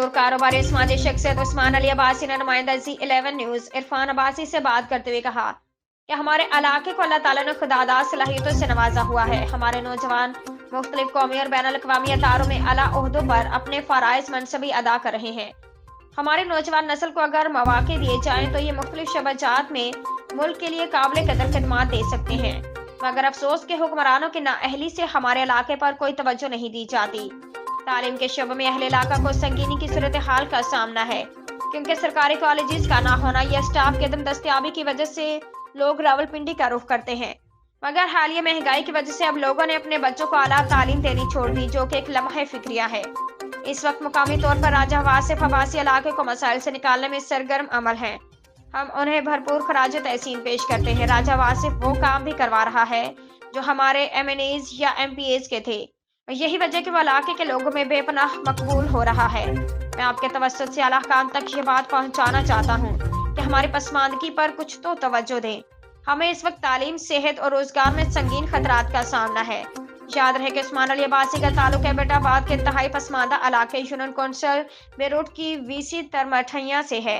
मशहूर कारोबारी समाजी शख्सियत उस्मान अली अब्बासी ने नुमाइंदा G11 न्यूज इरफान अब्बासी से बात करते हुए कहा कि हमारे इलाके को अल्लाह ताला ने खुदादार सलाहियतों से नवाजा हुआ है। हमारे नौजवान मुख्तलिफ कौमी और बैनुल अक़वामी अदारों में आला ओहदों पर अपने फ़राइज़ मनसबी अदा कर रहे हैं। हमारे नौजवान नस्ल को अगर मौक़े दिए जाएं तो ये मुख्तलिफ शबाजात में मुल्क के लिए काबिल कदर खिदमात दे सकते हैं, मगर अफसोस के हुक्मरानों की नाअहली से हमारे इलाके पर कोई तवज्जो नहीं दी जाती। तालीम के शोबे में अहले इलाका को संगीनी की सूरत हाल का सामना है, क्योंकि सरकारी कॉलेजेस का ना होना या स्टाफ की अदम दस्तयाबी की वजह से लोग रावलपिंडी का रुख करते हैं। मगर हालिया महंगाई की वजह से अब लोगों ने अपने बच्चों को आला तालीम देनी छोड़ दी, जो कि एक लम्हा फिक्रिया है। इस वक्त मुकामी तौर पर राजा वासिफ अब्बासी इलाके को मसाइल से निकालने में सरगर्म अमल हैं। हम उन्हें भरपूर खराज तहसीन पेश करते हैं। राजा वासिफ वो काम भी करवा रहा है जो हमारे MNAs या MPAs के थे, यही वजह कि वो इलाके के लोगों में बेपनाह मकबूल हो रहा है। मैं आपके तवज्जुह से आला हुकाम तक ये बात पहुंचाना चाहता हूं कि हमारी पसमानदगी पर कुछ तो तवज्जो दें। हमें इस वक्त तालीम, सेहत और रोजगार में संगीन खतरात का सामना है। याद रहे कि उस्मान अली अब्बासी का ताल्लुक एबटाबाद के इंतहाई पसमानदा इलाके यूनियन कौंसिल बेरूट की VC तरमठैया से है।